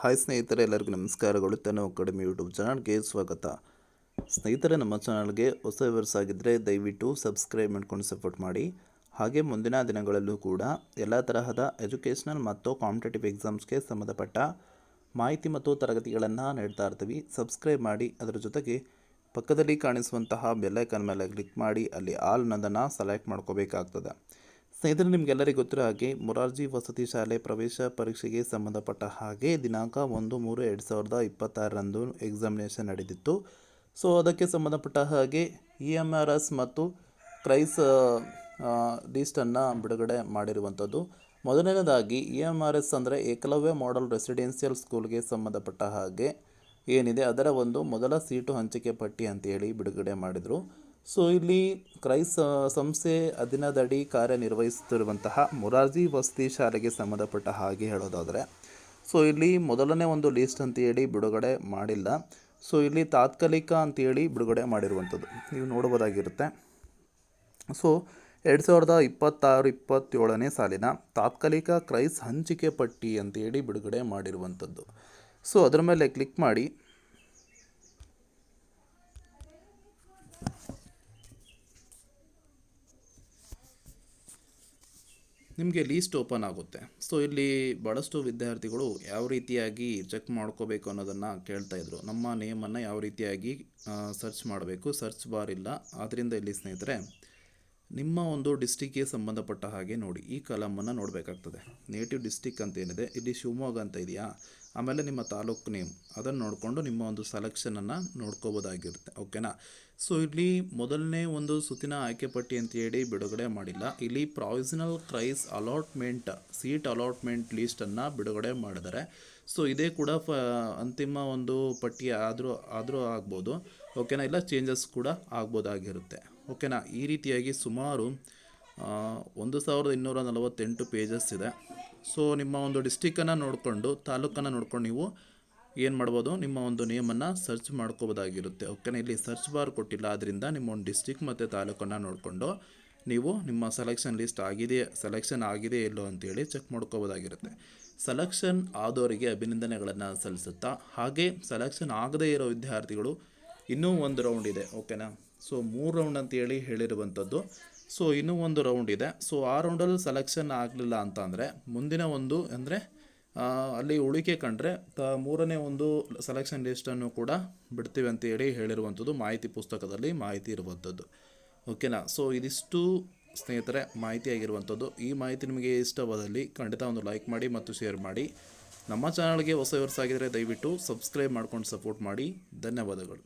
Hi ಸ್ನೇಹಿತರೆ, ಎಲ್ಲರಿಗೂ ನಮಸ್ಕಾರಗಳು. ತನು ಅಕಾಡೆಮಿ ಯೂಟ್ಯೂಬ್ ಚಾನಲ್ಗೆ ಸ್ವಾಗತ. ಸ್ನೇಹಿತರೆ, ನಮ್ಮ ಚಾನಲ್ಗೆ ಹೊಸ ವ್ಯೂವರ್ಸ್ ಆಗಿದ್ದರೆ ದಯವಿಟ್ಟು ಸಬ್ಸ್ಕ್ರೈಬ್ ಮಾಡ್ಕೊಂಡು ಸಪೋರ್ಟ್ ಮಾಡಿ. ಹಾಗೆ ಮುಂದಿನ ದಿನಗಳಲ್ಲೂ ಕೂಡ ಎಲ್ಲ ತರಹದ ಎಜುಕೇಷನಲ್ ಮತ್ತು ಕಾಂಪಿಟೇಟಿವ್ ಎಕ್ಸಾಮ್ಸ್ಗೆ ಸಂಬಂಧಪಟ್ಟ ಮಾಹಿತಿ ಮತ್ತು ತರಗತಿಗಳನ್ನು ನೀಡ್ತಾ ಇರ್ತೀವಿ. ಸಬ್ಸ್ಕ್ರೈಬ್ ಮಾಡಿ, ಅದರ ಜೊತೆಗೆ ಪಕ್ಕದಲ್ಲಿ ಕಾಣಿಸುವಂತಹ ಬೆಲ್ಲೈಕನ್ ಮೇಲೆ ಕ್ಲಿಕ್ ಮಾಡಿ ಅಲ್ಲಿ ಆಲ್ ಅನ್ನೋದನ್ನು ಸೆಲೆಕ್ಟ್ ಮಾಡ್ಕೋಬೇಕಾಗ್ತದೆ. ಸ್ನೇಹಿತರೆ, ನಿಮಗೆಲ್ಲರಿಗೂ ಗೊತ್ತಿರೋ ಹಾಗೆ ಮೊರಾರ್ಜಿ ವಸತಿ ಶಾಲೆ ಪ್ರವೇಶ ಪರೀಕ್ಷೆಗೆ ಸಂಬಂಧಪಟ್ಟ ಹಾಗೆ ದಿನಾಂಕ 1/3/2026 ಎಕ್ಸಾಮಿನೇಷನ್ ನಡೆದಿತ್ತು. ಸೊ ಅದಕ್ಕೆ ಸಂಬಂಧಪಟ್ಟ ಹಾಗೆ EMRS ಮತ್ತು ಕ್ರೈಸ್ ಲೀಸ್ಟನ್ನು ಬಿಡುಗಡೆ ಮಾಡಿರುವಂಥದ್ದು. ಮೊದಲನೇದಾಗಿ EMRS ಅಂದರೆ ಏಕಲವ್ಯ ಮಾಡೆಲ್ ರೆಸಿಡೆನ್ಷಿಯಲ್ ಸ್ಕೂಲ್ಗೆ ಸಂಬಂಧಪಟ್ಟ ಹಾಗೆ ಏನಿದೆ ಅದರ ಒಂದು ಮೊದಲ ಸೀಟು ಹಂಚಿಕೆ ಪಟ್ಟಿ ಅಂತೇಳಿ ಬಿಡುಗಡೆ ಮಾಡಿದರು. ಸೊ ಇಲ್ಲಿ ಕ್ರೈಸ್ ಸಂಸ್ಥೆ ಅಧೀನದಡಿ ಕಾರ್ಯನಿರ್ವಹಿಸುತ್ತಿರುವಂತಹ ಮೊರಾರ್ಜಿ ವಸತಿ ಶಾಲೆಗೆ ಸಂಬಂಧಪಟ್ಟ ಹಾಗೆ ಹೇಳೋದಾದರೆ, ಸೊ ಇಲ್ಲಿ ಮೊದಲನೇ ಒಂದು ಲೀಸ್ಟ್ ಅಂತೇಳಿ ಬಿಡುಗಡೆ ಮಾಡಿಲ್ಲ. ಸೊ ಇಲ್ಲಿ ತಾತ್ಕಾಲಿಕ ಅಂತೇಳಿ ಬಿಡುಗಡೆ ಮಾಡಿರುವಂಥದ್ದು ನೀವು ನೋಡ್ಬೋದಾಗಿರುತ್ತೆ. ಸೊ 2026-27ನೇ ಸಾಲಿನ ತಾತ್ಕಾಲಿಕ ಕ್ರೈಸ್ ಹಂಚಿಕೆ ಪಟ್ಟಿ ಅಂತೇಳಿ ಬಿಡುಗಡೆ ಮಾಡಿರುವಂಥದ್ದು. ಸೊ ಅದರ ಮೇಲೆ ಕ್ಲಿಕ್ ಮಾಡಿ ನಿಮಗೆ ಲೀಸ್ಟ್ ಓಪನ್ ಆಗುತ್ತೆ. ಸೊ ಇಲ್ಲಿ ಭಾಳಷ್ಟು ವಿದ್ಯಾರ್ಥಿಗಳು ಯಾವ ರೀತಿಯಾಗಿ ಚೆಕ್ ಮಾಡ್ಕೋಬೇಕು ಅನ್ನೋದನ್ನು ಕೇಳ್ತಾಯಿದ್ರು. ನಮ್ಮ ನೇಮನ್ನು ಯಾವ ರೀತಿಯಾಗಿ ಸರ್ಚ್ ಮಾಡಬೇಕು, ಸರ್ಚ್ ಬಾರ್ ಇಲ್ಲ. ಆದ್ದರಿಂದ ಇಲ್ಲಿ ಸ್ನೇಹಿತರೆ ನಿಮ್ಮ ಒಂದು ಡಿಸ್ಟಿಕ್ಗೆ ಸಂಬಂಧಪಟ್ಟ ಹಾಗೆ ನೋಡಿ ಈ ಕಾಲಮನ್ನು ನೋಡಬೇಕಾಗ್ತದೆ. ನೇಟಿವ್ ಡಿಸ್ಟಿಕ್ ಅಂತ ಏನಿದೆ ಇಲ್ಲಿ ಶಿವಮೊಗ್ಗ ಅಂತ ಇದೆಯಾ, ಆಮೇಲೆ ನಿಮ್ಮ ತಾಲೂಕು ನೇಮ್ ಅದನ್ನು ನೋಡಿಕೊಂಡು ನಿಮ್ಮ ಒಂದು ಸೆಲೆಕ್ಷನನ್ನು ನೋಡ್ಕೋಬೋದಾಗಿರುತ್ತೆ. ಓಕೆನಾ. ಸೊ ಇಲ್ಲಿ ಮೊದಲನೇ ಒಂದು ಸುತ್ತಿನ ಆಯ್ಕೆ ಪಟ್ಟಿ ಅಂತೇಳಿ ಬಿಡುಗಡೆ ಮಾಡಿಲ್ಲ. ಇಲ್ಲಿ ಪ್ರಾವಿಷನಲ್ ಕ್ರೈಸ್ ಅಲಾಟ್ಮೆಂಟ್ ಸೀಟ್ ಅಲಾಟ್ಮೆಂಟ್ ಲೀಸ್ಟನ್ನು ಬಿಡುಗಡೆ ಮಾಡಿದ್ದಾರೆ. ಸೊ ಇದೇ ಕೂಡ ಅಂತಿಮ ಒಂದು ಪಟ್ಟಿ ಆದರೂ ಆಗ್ಬೋದು. ಓಕೆನಾ. ಇಲ್ಲ ಚೇಂಜಸ್ ಕೂಡ ಆಗ್ಬೋದಾಗಿರುತ್ತೆ. ಓಕೆನಾ. ಈ ರೀತಿಯಾಗಿ ಸುಮಾರು 1248 ಪೇಜಸ್ ಇದೆ. ಸೊ ನಿಮ್ಮ ಒಂದು ಡಿಸ್ಟಿಕ್ಕನ್ನು ನೋಡಿಕೊಂಡು ತಾಲೂಕನ್ನು ನೋಡ್ಕೊಂಡು ನೀವು ಏನು ಮಾಡ್ಬೋದು, ನಿಮ್ಮ ಒಂದು ನೇಮನ್ನು ಸರ್ಚ್ ಮಾಡ್ಕೋಬೋದಾಗಿರುತ್ತೆ. ಓಕೆನಾ. ಇಲ್ಲಿ ಸರ್ಚ್ ಬಾರ್ ಕೊಟ್ಟಿಲ್ಲ, ಆದ್ದರಿಂದ ನಿಮ್ಮ ಒಂದು ಡಿಸ್ಟಿಕ್ ಮತ್ತು ತಾಲೂಕನ್ನು ನೋಡಿಕೊಂಡು ನೀವು ನಿಮ್ಮ ಸೆಲೆಕ್ಷನ್ ಆಗಿದೆ ಇಲ್ಲೋ ಅಂತೇಳಿ ಚೆಕ್ ಮಾಡ್ಕೋಬೋದಾಗಿರುತ್ತೆ. ಸೆಲೆಕ್ಷನ್ ಆದವರಿಗೆ ಅಭಿನಂದನೆಗಳನ್ನು ಸಲ್ಲಿಸುತ್ತಾ, ಹಾಗೆ ಸೆಲೆಕ್ಷನ್ ಆಗದೇ ಇರೋ ವಿದ್ಯಾರ್ಥಿಗಳು ಇನ್ನೂ ಒಂದು ರೌಂಡ್ ಇದೆ. ಓಕೆನಾ. ಸೊ 3 ರೌಂಡ್ ಅಂತೇಳಿ ಹೇಳಿರುವಂಥದ್ದು. ಸೊ ಇನ್ನೂ ಒಂದು ರೌಂಡ್ ಇದೆ. ಸೊ ಆ ರೌಂಡಲ್ಲಿ ಸೆಲೆಕ್ಷನ್ ಆಗಲಿಲ್ಲ ಅಂತ ಅಂದರೆ ಮುಂದಿನ ಒಂದು ಅಂದರೆ ಅಲ್ಲಿ ಉಳಿಕೆ ಕಂಡ್ರೆ ಮೂರನೇ ಒಂದು ಸೆಲೆಕ್ಷನ್ ಲಿಸ್ಟನ್ನು ಕೂಡ ಬಿಡ್ತೀವಿ ಅಂತೇಳಿ ಹೇಳಿರುವಂಥದ್ದು ಮಾಹಿತಿ ಪುಸ್ತಕದಲ್ಲಿ ಮಾಹಿತಿ ಇರುವಂಥದ್ದು. ಓಕೆನಾ. ಸೊ ಇದಿಷ್ಟು ಸ್ನೇಹಿತರೆ ಮಾಹಿತಿ ಆಗಿರುವಂಥದ್ದು. ಈ ಮಾಹಿತಿ ನಿಮಗೆ ಇಷ್ಟವಾದಲ್ಲಿ ಖಂಡಿತ ಒಂದು ಲೈಕ್ ಮಾಡಿ ಮತ್ತು ಶೇರ್ ಮಾಡಿ. ನಮ್ಮ ಚಾನಲ್ಗೆ ಹೊಸ ವ್ಯೂವರ್ಸ್ ಆಗಿದ್ದರೆ ದಯವಿಟ್ಟು ಸಬ್ಸ್ಕ್ರೈಬ್ ಮಾಡ್ಕೊಂಡು ಸಪೋರ್ಟ್ ಮಾಡಿ. ಧನ್ಯವಾದಗಳು.